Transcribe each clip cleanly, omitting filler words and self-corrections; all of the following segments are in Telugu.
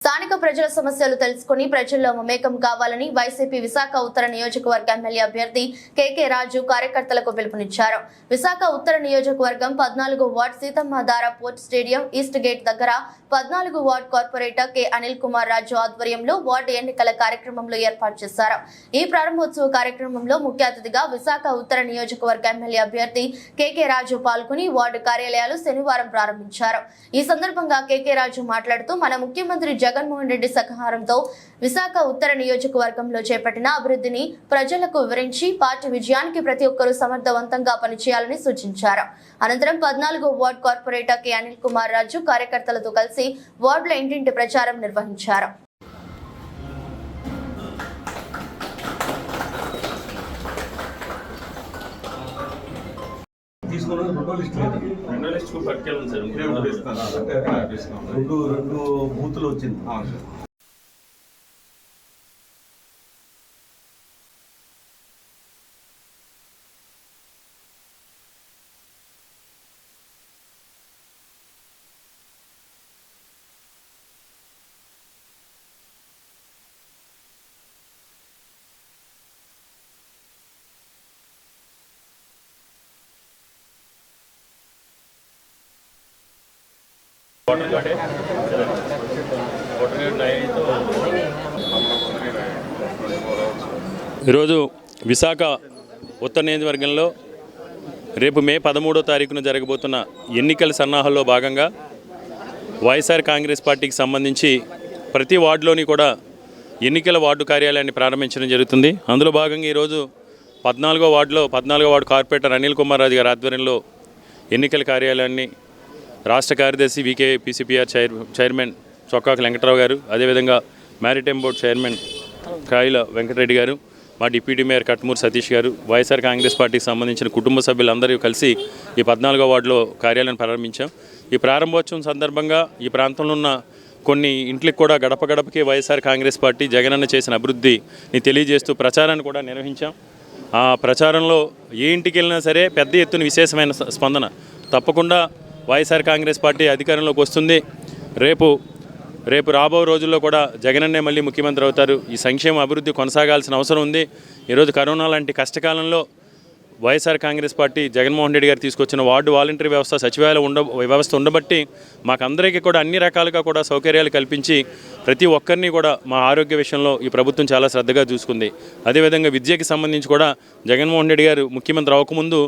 స్థానిక ప్రజల సమస్యలు తెలుసుకుని ప్రజల్లో మమేకం కావాలని వైసీపీ విశాఖ ఉత్తర నియోజకవర్గ ఎమ్మెల్యే అభ్యర్థి కేకే రాజు కార్యకర్తలకు పిలుపునిచ్చారు. విశాఖ ఉత్తర నియోజకవర్గం 14 ward Seethammadhara port stadium east gate దగ్గర 14 ward corporator K Anil Kumar Raju ఆధ్వర్యంలో వార్డు ఎన్నికల కార్యక్రమంలో ఏర్పాటు చేశారు. ఈ ప్రారంభోత్సవ కార్యక్రమంలో ముఖ్య అతిథిగా విశాఖ ఉత్తర నియోజకవర్గ ఎమ్మెల్యే అభ్యర్థి కేకే రాజు పాల్గొని వార్డు కార్యాలయాలు శనివారం ప్రారంభించారు. ఈ సందర్భంగా కేకే రాజు మాట్లాడుతూ మన ముఖ్యమంత్రి జగన్మోహన్ రెడ్డి సహకారంతో విశాఖ ఉత్తర నియోజకవర్గంలో చేపట్టిన అభివృద్ధిని ప్రజలకు వివరించి పార్టీ విజయానికి ప్రతి ఒక్కరూ సమర్థవంతంగా పనిచేయాలని సూచించారు. అనంతరం 14 ward corporator K Anil Kumar Raju కార్యకర్తలతో కలిసి వార్డుల ఇంటింటి ప్రచారం నిర్వహించారు. రెండు బూతులు వచ్చింది. ఈరోజు విశాఖ ఉత్తర నియోజకవర్గంలో రేపు మే 13వ తారీఖున జరగబోతున్న ఎన్నికల సన్నాహాల్లో భాగంగా వైఎస్ఆర్ కాంగ్రెస్ పార్టీకి సంబంధించి ప్రతి వార్డులోని కూడా ఎన్నికల వార్డు కార్యాలయాన్ని ప్రారంభించడం జరుగుతుంది. అందులో భాగంగా ఈరోజు 14వ వార్డు కార్పొరేటర్ అనిల్ కుమార్ రాజు గారి ఆధ్వర్యంలో ఎన్నికల కార్యాలయాన్ని రాష్ట్ర కార్యదర్శి వికే పీసీపీఆర్ చైర్మన్ చొక్కాక వెంకటరావు గారు, అదేవిధంగా మ్యారిటైమ్ బోర్డు చైర్మన్ కాయిల వెంకటరెడ్డి గారు, మా డిప్యూటీ మేయర్ కట్మూరు సతీష్ గారు, వైఎస్ఆర్ కాంగ్రెస్ పార్టీకి సంబంధించిన కుటుంబ సభ్యులందరూ కలిసి ఈ 14వ వార్డులో కార్యాలయాన్ని ప్రారంభించాం. ఈ ప్రారంభోత్సవం సందర్భంగా ఈ ప్రాంతంలో ఉన్న కొన్ని ఇంట్లకు కూడా గడప గడపకి వైఎస్ఆర్ కాంగ్రెస్ పార్టీ జగనన్న చేసిన అభివృద్ధిని తెలియజేస్తూ ప్రచారాన్ని కూడా నిర్వహించాం. ఆ ప్రచారంలో ఏ ఇంటికి వెళ్ళినా సరే పెద్ద ఎత్తున విశేషమైన స్పందన. తప్పకుండా వైఎస్ఆర్ కాంగ్రెస్ పార్టీ అధికారంలోకి వస్తుంది. రేపు రాబో రోజుల్లో కూడా జగనన్నే మళ్ళీ ముఖ్యమంత్రి అవుతారు. ఈ సంక్షేమ అభివృద్ధి కొనసాగాల్సిన అవసరం ఉంది. ఈరోజు కరోనా లాంటి కష్టకాలంలో వైఎస్ఆర్ కాంగ్రెస్ పార్టీ జగన్మోహన్ రెడ్డి గారు తీసుకొచ్చిన వార్డు వాలంటరీ వ్యవస్థ, సచివాలయ వ్యవస్థ ఉండబట్టి మాకందరికీ కూడా అన్ని రకాలుగా కూడా సౌకర్యాలు కల్పించి ప్రతి ఒక్కరిని కూడా మా ఆరోగ్య విషయంలో ఈ ప్రభుత్వం చాలా శ్రద్ధగా చూసుకుంది. అదేవిధంగా విద్యకి సంబంధించి కూడా జగన్మోహన్ రెడ్డి గారు ముఖ్యమంత్రి అవ్వకముందు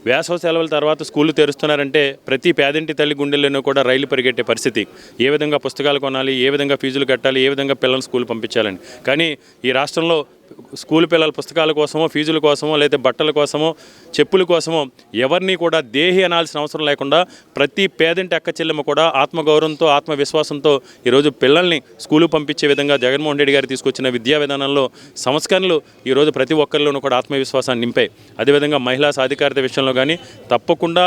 వేసవి సెలవుల తర్వాత స్కూళ్ళు తెరుస్తున్నారంటే ప్రతి పేదింటి తల్లి గుండెల్లోనూ కూడా రైలు పరిగెట్టే పరిస్థితి. ఏ విధంగా పుస్తకాలు కొనాలి, ఏ విధంగా ఫీజులు కట్టాలి, ఏ విధంగా పిల్లల్ని స్కూల్ పంపించాలని. కానీ ఈ రాష్ట్రంలో స్కూల్ పిల్లల పుస్తకాల కోసమో, ఫీజుల కోసమో, లేదా బట్టల కోసమో, చెప్పుల కోసమో ఎవరిని కూడా దేహి అనాల్సిన అవసరం లేకుండా ప్రతి పేదింటి అక్క చెల్లెమ్మ కూడా ఆత్మగౌరవంతో, ఆత్మవిశ్వాసంతో ఈరోజు పిల్లల్ని స్కూలు పంపించే విధంగా జగన్మోహన్ రెడ్డి గారు తీసుకొచ్చిన విద్యా విధానంలో సంస్కరణలు ఈరోజు ప్రతి ఒక్కరిలోనూ కూడా ఆత్మవిశ్వాసాన్ని నింపాయి. అదేవిధంగా మహిళా సాధికారత విషయంలో కానీ తప్పకుండా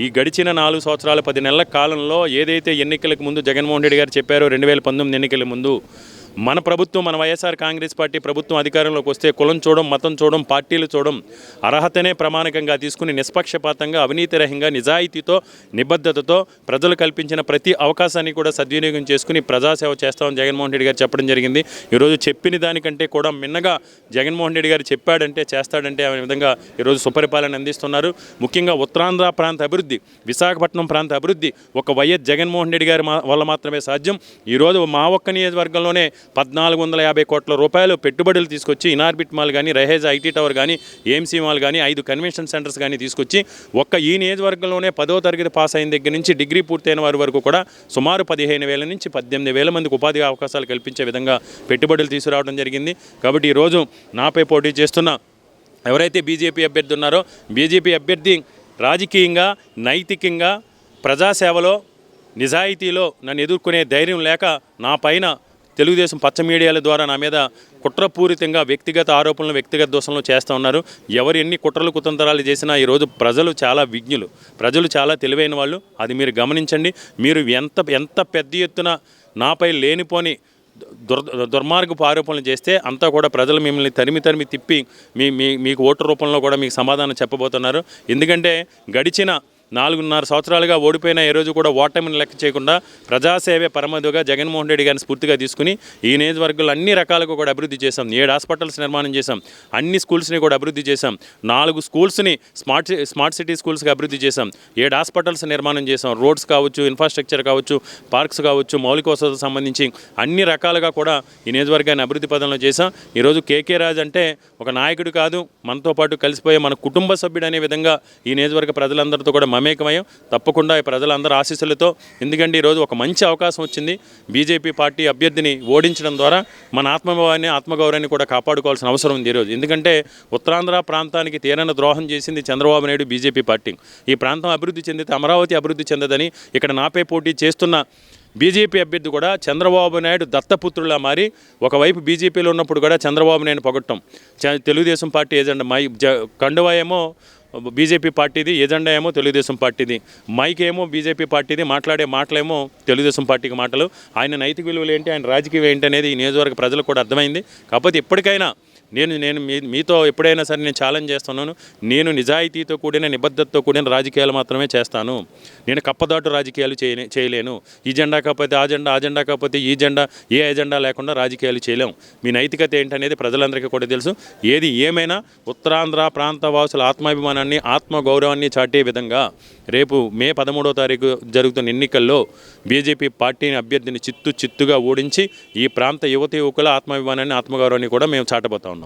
ఈ గడిచిన 4 సంవత్సరాల 10 నెలల కాలంలో ఏదైతే ఎన్నికలకు ముందు జగన్మోహన్ రెడ్డి గారు చెప్పారో 2019 ఎన్నికల ముందు మన ప్రభుత్వం, మన వైఎస్ఆర్ కాంగ్రెస్ పార్టీ ప్రభుత్వం అధికారంలోకి వస్తే కులం చూడడం, మతం చూడడం, పార్టీలు చూడడం, అర్హతనే ప్రమాణకంగా తీసుకుని నిష్పక్షపాతంగా, అవినీతిరహితంగా, నిజాయితీతో, నిబద్ధతతో ప్రజలు కల్పించిన ప్రతి అవకాశాన్ని కూడా సద్వినియోగం చేసుకుని ప్రజాసేవ చేస్తామని జగన్మోహన్ రెడ్డి గారు చెప్పడం జరిగింది. ఈరోజు చెప్పిన దానికంటే కూడా మిన్నగా జగన్మోహన్ రెడ్డి గారు చెప్పాడంటే చేస్తాడంటే అనే విధంగా ఈరోజు సుపరిపాలన అందిస్తున్నారు. ముఖ్యంగా ఉత్తరాంధ్ర ప్రాంత అభివృద్ధి, విశాఖపట్నం ప్రాంత అభివృద్ధి ఒక వైఎస్ జగన్మోహన్ రెడ్డి గారి వల్ల మాత్రమే సాధ్యం. ఈరోజు మా ఒక్క నియోజకవర్గంలోనే 1450 కోట్ల రూపాయలు పెట్టుబడులు తీసుకొచ్చి ఇనార్బిట్ మాల్ కానీ, రైహేజ్ ఐటీ టవర్ కానీ, ఏఎంసీ మాల్ కానీ, 5 కన్వెన్షన్ సెంటర్స్ కానీ తీసుకొచ్చి ఒక్క ఈ నియోజకవర్గంలోనే 10వ తరగతి పాస్ అయిన దగ్గర నుంచి డిగ్రీ పూర్తయిన వారి వరకు కూడా సుమారు 15,000 నుంచి 18,000 మందికి ఉపాధి అవకాశాలు కల్పించే విధంగా పెట్టుబడులు తీసుకురావడం జరిగింది. కాబట్టి ఈరోజు నాపై పోటీ చేస్తున్న ఎవరైతే బీజేపీ అభ్యర్థి ఉన్నారో, బీజేపీ అభ్యర్థి రాజకీయంగా, నైతికంగా, ప్రజాసేవలో, నిజాయితీలో నన్ను ఎదుర్కొనే ధైర్యం లేక నా పైన తెలుగుదేశం పచ్చ మీడియాల ద్వారా నా మీద కుట్రపూరితంగా వ్యక్తిగత ఆరోపణలు, వ్యక్తిగత దోషంలో చేస్తూ ఉన్నారు. ఎవరు ఎన్ని కుట్రలు కుతంత్రాలు చేసినా ఈరోజు ప్రజలు చాలా విజ్ఞులు, ప్రజలు చాలా తెలివైన వాళ్ళు. అది మీరు గమనించండి. మీరు ఎంత పెద్ద ఎత్తున నాపై లేనిపోని దుర్మార్గపు ఆరోపణలు చేస్తే అంతా కూడా ప్రజలు మిమ్మల్ని తరిమి తిప్పి మీకు ఓటు రూపంలో కూడా మీకు సమాధానం చెప్పబోతున్నారు. ఎందుకంటే గడిచిన 4.5 సంవత్సరాలుగా ఓడిపోయిన ఏ రోజు కూడా ఓటమిని లెక్క చేయకుండా ప్రజాసేవే పరమదుగా జగన్మోహన్ రెడ్డి గారిని స్ఫూర్తిగా తీసుకుని ఈ నియోజకవర్గంలో అన్ని రకాలుగా కూడా అభివృద్ధి చేశాం. 7 హాస్పిటల్స్ నిర్మాణం చేశాం, అన్ని స్కూల్స్ని కూడా అభివృద్ధి చేశాం, 4 స్కూల్స్ని స్మార్ట్ సిటీ స్కూల్స్గా అభివృద్ధి చేశాం, 7 హాస్పిటల్స్ నిర్మాణం చేశాం, రోడ్స్ కావచ్చు, ఇన్ఫ్రాస్ట్రక్చర్ కావచ్చు, పార్క్స్ కావచ్చు, మౌలిక వసతులకు సంబంధించి అన్ని రకాలుగా కూడా ఈ నియోజకవర్గాన్ని అభివృద్ధి పదంలో చేశాం. ఈరోజు కేకే రాజు అంటే ఒక నాయకుడు కాదు, మనతో పాటు కలిసిపోయే మన కుటుంబ సభ్యుడు అనే విధంగా ఈ నియోజకవర్గ ప్రజలందరితో కూడా మమేకమయం. తప్పకుండా ఈ ప్రజలందరూ ఆశీస్సులతో, ఎందుకంటే ఈరోజు ఒక మంచి అవకాశం వచ్చింది. బీజేపీ పార్టీ అభ్యర్థిని ఓడించడం ద్వారా మన ఆత్మగౌరవాన్ని కూడా కాపాడుకోవాల్సిన అవసరం ఉంది ఈరోజు. ఎందుకంటే ఉత్తరాంధ్ర ప్రాంతానికి తీరని ద్రోహం చేసింది చంద్రబాబు నాయుడు బీజేపీ పార్టీ. ఈ ప్రాంతం అభివృద్ధి చెందితే అమరావతి అభివృద్ధి చెందదని ఇక్కడ నాపై పోటీ చేస్తున్న బీజేపీ అభ్యర్థి కూడా చంద్రబాబు నాయుడు దత్తపుత్రులా మారి ఒకవైపు బీజేపీలో ఉన్నప్పుడు కూడా చంద్రబాబు నాయుడు పొగట్టం. తెలుగుదేశం పార్టీ ఏజెండా కండువా ఏమో బీజేపీ పార్టీది, ఎజెండా ఏమో తెలుగుదేశం పార్టీది, మైక్ ఏమో బీజేపీ పార్టీది, మాట్లాడే మాటలేమో తెలుగుదేశం పార్టీకి మాటలు. ఆయన నైతిక విలువలు ఏంటి, ఆయన రాజకీయం ఏంటి అనేది ఈ నియోజకవర్గ ప్రజలకు కూడా అర్థమైంది. కాకపోతే ఇప్పటికైనా నేను మీతో ఎప్పుడైనా సరే నేను ఛాలెంజ్ చేస్తున్నాను. నేను నిజాయితీతో కూడిన నిబద్ధతతో కూడిన రాజకీయాలు మాత్రమే చేస్తాను. నేను కప్పదాటు రాజకీయాలు చేయలేను. ఈ జెండా కాకపోతే ఆ జెండా కాకపోతే ఈ జెండా, ఏ ఎజెండా లేకుండా రాజకీయాలు చేయలేము. మీ నైతికత ఏంటనేది ప్రజలందరికీ కూడా తెలుసు. ఏది ఏమైనా ఉత్తరాంధ్ర ప్రాంత వాసుల ఆత్మాభిమానాన్ని, ఆత్మగౌరవాన్ని చాటే విధంగా రేపు మే 13వ తారీఖు జరుగుతున్న ఎన్నికల్లో బీజేపీ పార్టీని అభ్యర్థిని చిత్తుగా ఓడించి ఈ ప్రాంత యువకుల ఆత్మాభిమానాన్ని, ఆత్మగౌరవాన్ని కూడా మేము చాటబోతా ఉన్నాం.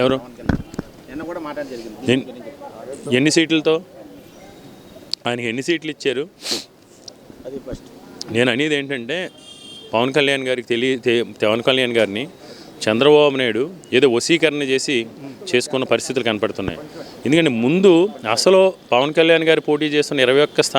ఎవరు ఎన్ని సీట్లతో ఆయనకి ఎన్ని సీట్లు ఇచ్చారు? నేను అనేది ఏంటంటే పవన్ కళ్యాణ్ గారిని చంద్రబాబు నాయుడు ఏదో వశీకరణ చేసి చేసుకున్న పరిస్థితులు కనపడుతున్నాయి. ఎందుకంటే ముందు అసలు పవన్ కళ్యాణ్ గారు పోటీ చేస్తున్న 21 స్థానం